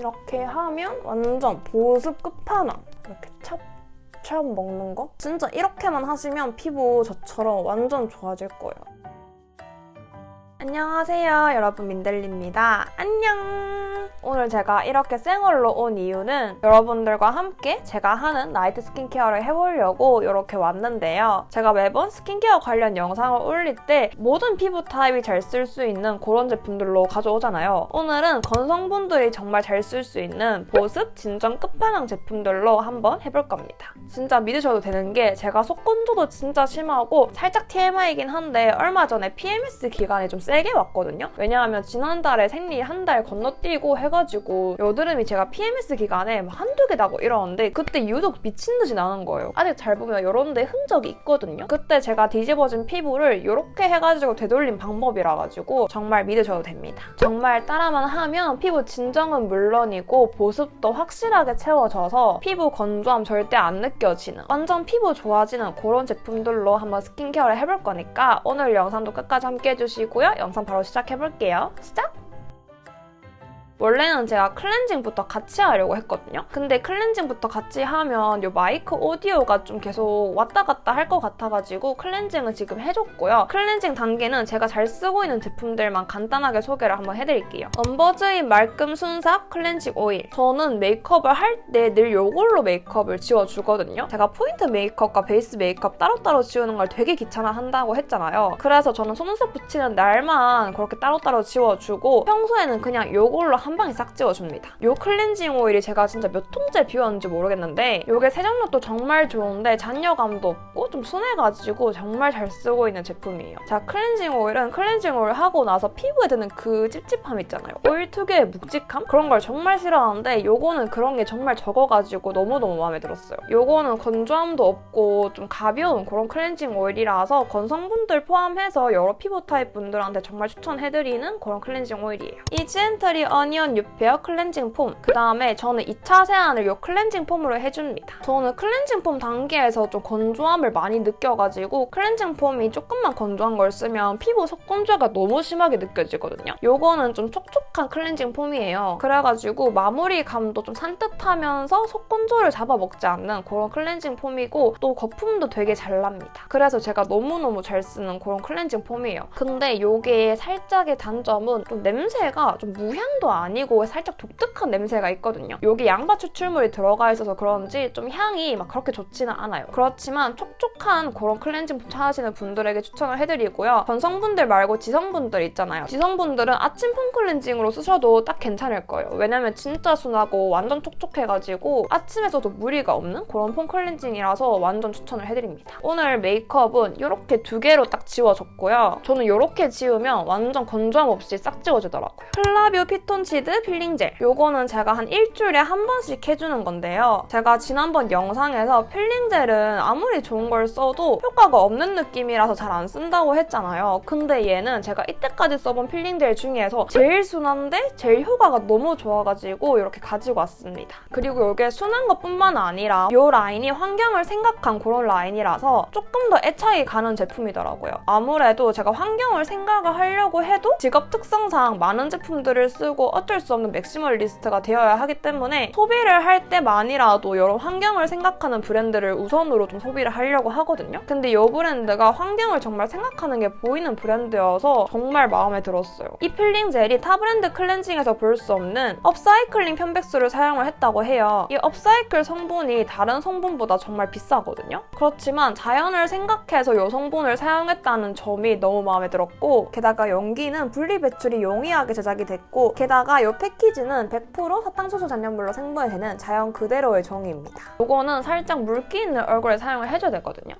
이렇게 하면 완전 보습 끝판왕. 이렇게 찹찹 먹는 거? 진짜 이렇게만 하시면 피부 저처럼 완전 좋아질 거예요. 안녕하세요, 여러분. 민들리입니다. 안녕! 오늘 제가 이렇게 생얼로 온 이유는 여러분들과 함께 제가 하는 나이트 스킨케어를 해보려고 이렇게 왔는데요. 제가 매번 스킨케어 관련 영상을 올릴 때 모든 피부 타입이 잘 쓸 수 있는 그런 제품들로 가져오잖아요. 오늘은 건성분들이 정말 잘 쓸 수 있는 보습 진정 끝판왕 제품들로 한번 해볼 겁니다. 진짜 믿으셔도 되는 게 제가 속건조도 진짜 심하고 살짝 TMI이긴 한데 얼마 전에 PMS 기간이 좀 세게 왔거든요. 왜냐하면 지난달에 생리 한 달 건너뛰고 해가지고 여드름이 제가 PMS 기간에 막 한두 개 나고 이러는데 그때 유독 미친 듯이 나는 거예요. 아직 잘 보면 이런 데 흔적이 있거든요. 그때 제가 뒤집어진 피부를 이렇게 해가지고 되돌린 방법이라 가지고 정말 믿으셔도 됩니다. 정말 따라만 하면 피부 진정은 물론이고 보습도 확실하게 채워져서 피부 건조함 절대 안 느껴지는 완전 피부 좋아지는 그런 제품들로 한번 스킨케어를 해볼 거니까 오늘 영상도 끝까지 함께 해주시고요. 영상 바로 시작해볼게요. 시작! 원래는 제가 클렌징부터 같이 하려고 했거든요. 근데 클렌징부터 같이 하면 이 마이크 오디오가 좀 계속 왔다 갔다 할 것 같아가지고 클렌징은 지금 해줬고요. 클렌징 단계는 제가 잘 쓰고 있는 제품들만 간단하게 소개를 한번 해드릴게요. 엄버즈인 말끔 순삭 클렌징 오일. 저는 메이크업을 할 때 늘 이걸로 메이크업을 지워주거든요. 제가 포인트 메이크업과 베이스 메이크업 따로따로 지우는 걸 되게 귀찮아한다고 했잖아요. 그래서 저는 속눈썹 붙이는 날만 그렇게 따로따로 지워주고 평소에는 그냥 이걸로 한 방에 싹 지워줍니다. 이 클렌징 오일이 제가 진짜 몇 통째 비웠는지 모르겠는데 이게 세정력도 정말 좋은데 잔여감도 없고 좀 순해가지고 정말 잘 쓰고 있는 제품이에요. 자, 클렌징 오일은 클렌징 오일 하고 나서 피부에 드는 그 찝찝함 있잖아요. 오일 특유의 묵직함? 그런 걸 정말 싫어하는데 요거는 그런 게 정말 적어가지고 너무너무 마음에 들었어요. 요거는 건조함도 없고 좀 가벼운 그런 클렌징 오일이라서 건성분들 포함해서 여러 피부 타입 분들한테 정말 추천해드리는 그런 클렌징 오일이에요. 이 지엔트리 어니언 뉴페어 클렌징 폼. 그 다음에 저는 2차 세안을 이 클렌징 폼으로 해줍니다. 저는 클렌징 폼 단계에서 좀 건조함을 많이 느껴가지고 클렌징 폼이 조금만 건조한 걸 쓰면 피부 속건조가 너무 심하게 느껴지거든요. 요거는 좀 촉촉한 클렌징 폼이에요. 그래가지고 마무리감도 좀 산뜻하면서 속건조를 잡아먹지 않는 그런 클렌징 폼이고 또 거품도 되게 잘 납니다. 그래서 제가 너무너무 잘 쓰는 그런 클렌징 폼이에요. 근데 요게 살짝의 단점은 좀 냄새가 좀 무향도 아니고 살짝 독특한 냄새가 있거든요. 여기 양파 추출물이 들어가 있어서 그런지 좀 향이 막 그렇게 좋지는 않아요. 그렇지만 촉촉한 그런 클렌징 찾으시는 분들에게 추천을 해드리고요. 건성분들 말고 지성분들 있잖아요. 지성분들은 아침 폼 클렌징으로 쓰셔도 딱 괜찮을 거예요. 왜냐면 진짜 순하고 완전 촉촉해가지고 아침에서도 무리가 없는 그런 폼 클렌징이라서 완전 추천을 해드립니다. 오늘 메이크업은 이렇게 두 개로 딱 지워줬고요. 저는 이렇게 지우면 완전 건조함 없이 싹 지워지더라고요. 클라뷰 피톤치드 필링 젤. 요거는 제가 한 일주일에 한 번씩 해주는 건데요. 제가 지난번 영상에서 필링 젤은 아무리 좋은 걸 써도 효과가 없는 느낌이라서 잘 안 쓴다고 했잖아요. 근데 얘는 제가 이때까지 써본 필링 젤 중에서 제일 순한데 제일 효과가 너무 좋아가지고 이렇게 가지고 왔습니다. 그리고 이게 순한 것뿐만 아니라 이 라인이 환경을 생각한 그런 라인이라서 조금 더 애착이 가는 제품이더라고요. 아무래도 제가 환경을 생각을 하려고 해도 직업 특성상 많은 제품들을 쓰고 어쩔 수 없는 맥시멀리스트가 되어야 하기 때문에 소비를 할 때만이라도 이런 환경을 생각하는 브랜드를 우선으로 좀 소비를 하려고 하거든요. 근데 이 브랜드가 환경을 정말 생각하는 게 보이는 브랜드여서 정말 마음에 들었어요. 이 필링 젤이 타 브랜드 클렌징에서 볼 수 없는 업사이클링 편백수를 사용을 했다고 해요. 이 업사이클 성분이 다른 성분보다 정말 비싸거든요. 그렇지만 자연을 생각해서 이 성분을 사용했다는 점이 너무 마음에 들었고 게다가 용기는 분리배출이 용이하게 제작이 됐고 게다가 이 패키지는 100% 사탕수수 잔여물로 생분이 되는 자연 그대로의 종이입니다. 이거는 살짝 물기 있는 얼굴에 사용을 해줘야 되거든요.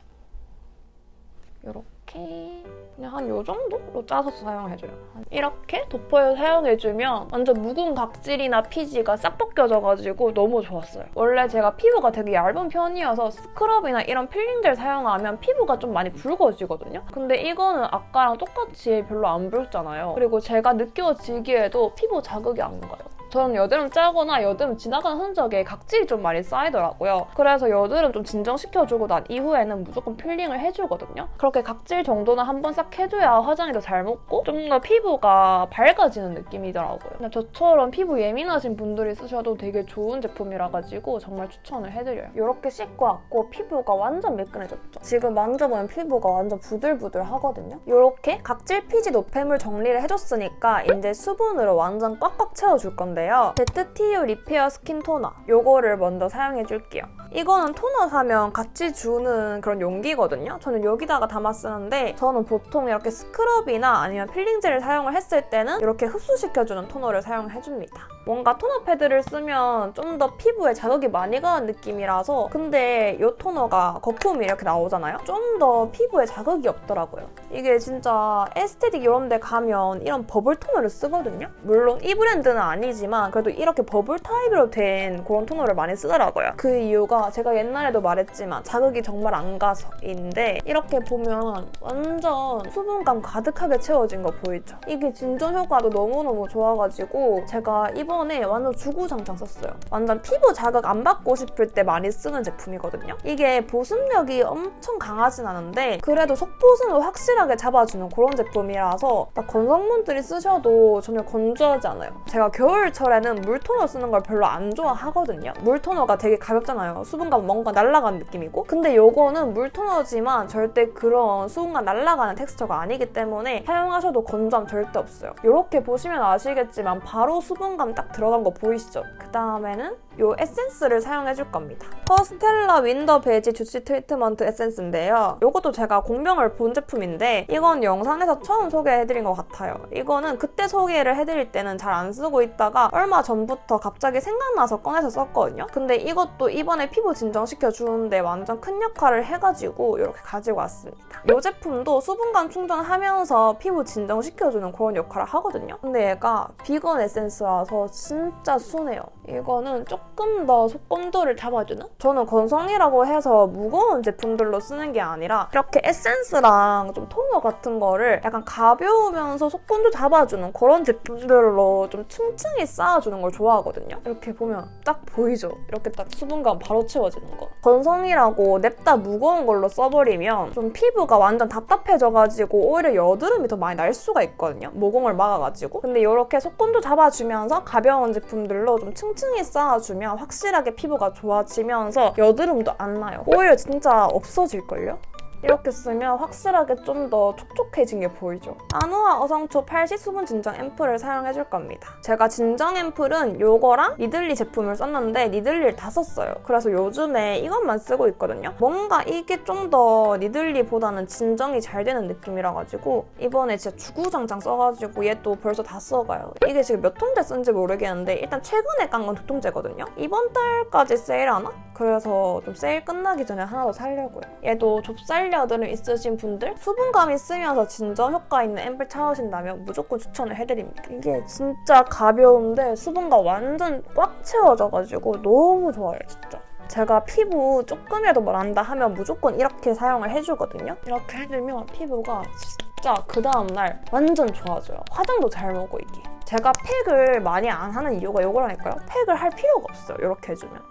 이렇게 그냥 한 요 정도로 짜서 사용해줘요. 이렇게 돋보여 사용해주면 완전 묵은 각질이나 피지가 싹 벗겨져가지고 너무 좋았어요. 원래 제가 피부가 되게 얇은 편이어서 스크럽이나 이런 필링젤 사용하면 피부가 좀 많이 붉어지거든요. 근데 이거는 아까랑 똑같이 별로 안 붉잖아요. 그리고 제가 느껴지기에도 피부 자극이 안 가요. 저는 여드름 짜거나 여드름 지나가는 흔적에 각질이 좀 많이 쌓이더라고요. 그래서 여드름 좀 진정시켜주고 난 이후에는 무조건 필링을 해주거든요. 그렇게 각질 정도는 한번 싹 해줘야 화장이 더 잘 먹고 좀 더 피부가 밝아지는 느낌이더라고요. 근데 저처럼 피부 예민하신 분들이 쓰셔도 되게 좋은 제품이라 가지고 정말 추천을 해드려요. 이렇게 씻고 왔고 피부가 완전 매끈해졌죠. 지금 만져보면 피부가 완전 부들부들하거든요. 이렇게 각질 피지 노폐물 정리를 해줬으니까 이제 수분으로 완전 꽉꽉 채워줄 건데요. ZTU 리페어 스킨 토너 이거를 먼저 사용해줄게요. 이거는 토너 사면 같이 주는 그런 용기거든요. 저는 여기다가 담아 쓰는데 저는 보통 이렇게 스크럽이나 아니면 필링젤을 사용을 했을 때는 이렇게 흡수시켜주는 토너를 사용해줍니다. 뭔가 토너 패드를 쓰면 좀 더 피부에 자극이 많이 가는 느낌이라서 근데 이 토너가 거품이 이렇게 나오잖아요? 좀 더 피부에 자극이 없더라고요. 이게 진짜 에스테틱 이런 데 가면 이런 버블 토너를 쓰거든요? 물론 이 브랜드는 아니지만 그래도 이렇게 버블 타입으로 된 그런 토너를 많이 쓰더라고요. 그 이유가 제가 옛날에도 말했지만 자극이 정말 안 가서인데 이렇게 보면 완전 수분감 가득하게 채워진 거 보이죠? 이게 진정 효과도 너무너무 좋아가지고 제가 이번에 완전 주구장창 썼어요. 완전 피부 자극 안 받고 싶을 때 많이 쓰는 제품이거든요. 이게 보습력이 엄청 강하진 않은데 그래도 속보습을 확실하게 잡아주는 그런 제품이라서 딱 건성분들이 쓰셔도 전혀 건조하지 않아요. 제가 겨울철에는 물토너 쓰는 걸 별로 안 좋아하거든요. 물토너가 되게 가볍잖아요. 수분감 뭔가 날아가는 느낌이고 근데 요거는 물토너지만 절대 그런 수분감 날아가는 텍스처가 아니기 때문에 사용하셔도 건조함 절대 없어요. 이렇게 보시면 아시겠지만 바로 수분감 딱 들어간 거 보이시죠? 그 다음에는 이 에센스를 사용해줄 겁니다. 허스텔라 윈더 베지 주시 트리트먼트 에센스인데요. 이것도 제가 공병을 본 제품인데 이건 영상에서 처음 소개해드린 것 같아요. 이거는 그때 소개를 해드릴 때는 잘 안 쓰고 있다가 얼마 전부터 갑자기 생각나서 꺼내서 썼거든요. 근데 이것도 이번에 피부 진정시켜주는데 완전 큰 역할을 해가지고 이렇게 가지고 왔습니다. 이 제품도 수분감 충전하면서 피부 진정시켜주는 그런 역할을 하거든요. 근데 얘가 비건 에센스라서 진짜 순해요. 이거는 조금 더 속건조를 잡아주는? 저는 건성이라고 해서 무거운 제품들로 쓰는 게 아니라 이렇게 에센스랑 좀 토너 같은 거를 약간 가벼우면서 속건조 잡아주는 그런 제품들로 좀 층층이 쌓아주는 걸 좋아하거든요. 이렇게 보면 딱 보이죠? 이렇게 딱 수분감 바로 채워지는 거. 건성이라고 냅다 무거운 걸로 써버리면 좀 피부가 완전 답답해져가지고 오히려 여드름이 더 많이 날 수가 있거든요. 모공을 막아가지고. 근데 이렇게 속건조 잡아주면서 가벼운 제품들로 좀 층층이 쌓아주면 확실하게 피부가 좋아지면서 여드름도 안 나요. 오히려 진짜 없어질걸요? 이렇게 쓰면 확실하게 좀 더 촉촉해진 게 보이죠? 아누아 어성초 8시 수분 진정 앰플을 사용해줄 겁니다. 제가 진정 앰플은 요거랑 니들리 제품을 썼는데 니들리를 다 썼어요. 그래서 요즘에 이것만 쓰고 있거든요. 뭔가 이게 좀 더 니들리보다는 진정이 잘 되는 느낌이라 가지고 이번에 진짜 주구장창 써가지고 얘 또 벌써 다 써가요. 이게 지금 몇 통째 쓴지 모르겠는데 일단 최근에 깐 건 2통째거든요. 이번 달까지 세일하나? 그래서 좀 세일 끝나기 전에 하나 더 사려고요. 얘도 좁쌀 여드름 있으신 분들 수분감 있으면서 진정 효과 있는 앰플 찾으신다면 무조건 추천을 해드립니다. 이게 진짜 가벼운데 수분감 완전 꽉 채워져가지고 너무 좋아요 진짜. 제가 피부 조금이라도 뭐 난다 하면 무조건 이렇게 사용을 해주거든요. 이렇게 해주면 피부가 진짜 그 다음날 완전 좋아져요. 화장도 잘 먹고 이게. 제가 팩을 많이 안 하는 이유가 이거라니까요. 팩을 할 필요가 없어요. 이렇게 해주면.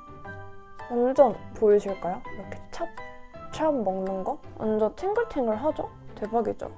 완전 보이실까요? 이렇게 찹 먹는 거? 완전 탱글탱글하죠? 대박이죠?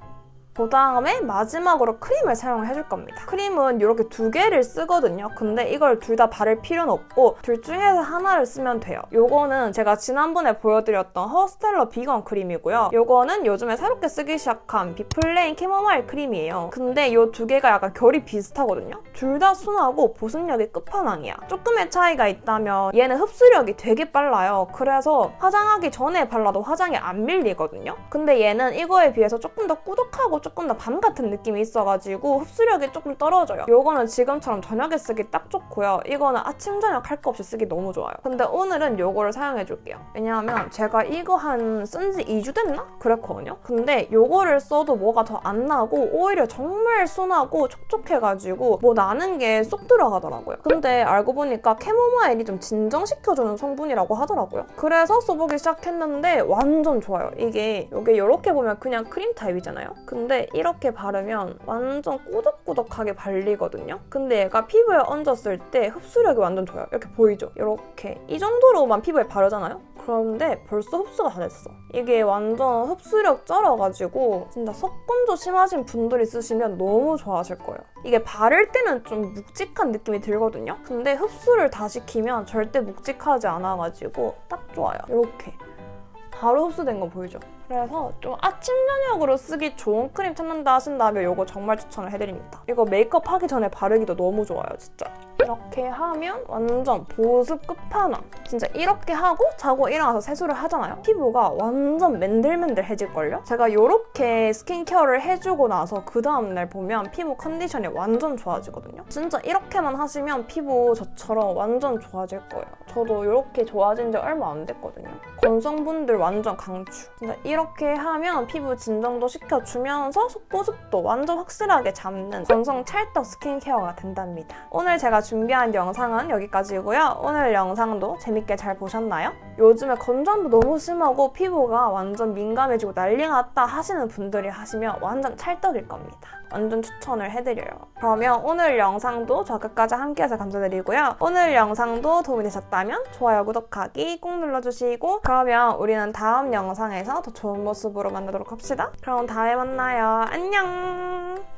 그 다음에 마지막으로 크림을 사용을 해줄 겁니다. 크림은 이렇게 2개를 쓰거든요. 근데 이걸 둘 다 바를 필요는 없고 둘 중에서 하나를 쓰면 돼요. 요거는 제가 지난번에 보여드렸던 허스텔러 비건 크림이고요. 요거는 요즘에 새롭게 쓰기 시작한 비플레인 캐모마일 크림이에요. 근데 이 2개가 약간 결이 비슷하거든요. 둘 다 순하고 보습력이 끝판왕이야. 조금의 차이가 있다면 얘는 흡수력이 되게 빨라요. 그래서 화장하기 전에 발라도 화장이 안 밀리거든요. 근데 얘는 이거에 비해서 조금 더 꾸덕하고 조금 더 밤 같은 느낌이 있어가지고 흡수력이 조금 떨어져요. 요거는 지금처럼 저녁에 쓰기 딱 좋고요. 이거는 아침 저녁 할 거 없이 쓰기 너무 좋아요. 근데 오늘은 요거를 사용해줄게요. 왜냐하면 제가 이거 쓴 지 2주 됐나? 그랬거든요. 근데 요거를 써도 뭐가 더 안 나고 오히려 정말 순하고 촉촉해가지고 뭐 나는 게 쏙 들어가더라고요. 근데 알고 보니까 캐모마일이 좀 진정시켜주는 성분이라고 하더라고요. 그래서 써보기 시작했는데 완전 좋아요. 이게 이렇게 보면 그냥 크림 타입이잖아요. 근데 근데 이렇게 바르면 완전 꾸덕꾸덕하게 발리거든요. 근데 얘가 피부에 얹었을 때 흡수력이 완전 좋아요. 이렇게 보이죠? 이렇게 이 정도로만 피부에 바르잖아요? 그런데 벌써 흡수가 다 됐어. 이게 완전 흡수력 쩔어가지고 진짜 속건조 심하신 분들이 쓰시면 너무 좋아하실 거예요. 이게 바를 때는 좀 묵직한 느낌이 들거든요. 근데 흡수를 다 시키면 절대 묵직하지 않아가지고 딱 좋아요. 이렇게 바로 흡수된 거 보이죠? 그래서 좀 아침 저녁으로 쓰기 좋은 크림 찾는다 하신다면 이거 정말 추천을 해드립니다. 이거 메이크업 하기 전에 바르기도 너무 좋아요, 진짜. 이렇게 하면 완전 보습 끝판왕. 진짜 이렇게 하고 자고 일어나서 세수를 하잖아요? 피부가 완전 맨들맨들해질걸요? 제가 이렇게 스킨케어를 해주고 나서 그 다음날 보면 피부 컨디션이 완전 좋아지거든요? 진짜 이렇게만 하시면 피부 저처럼 완전 좋아질 거예요. 저도 이렇게 좋아진 지 얼마 안 됐거든요. 건성분들 완전 강추. 진짜 이렇게 하면 피부 진정도 시켜주면서 속보습도 완전 확실하게 잡는 건성 찰떡 스킨케어가 된답니다. 오늘 제가 준비한 영상은 여기까지고요. 오늘 영상도 재밌게 잘 보셨나요? 요즘에 건조함도 너무 심하고 피부가 완전 민감해지고 난리 났다 하시는 분들이 하시면 완전 찰떡일 겁니다. 완전 추천을 해드려요. 그러면 오늘 영상도 저 끝까지 함께해서 감사드리고요. 오늘 영상도 도움이 되셨다면 좋아요, 구독하기 꼭 눌러주시고 그러면 우리는 다음 영상에서 더 좋은 모습으로 만나도록 합시다. 그럼 다음에 만나요. 안녕!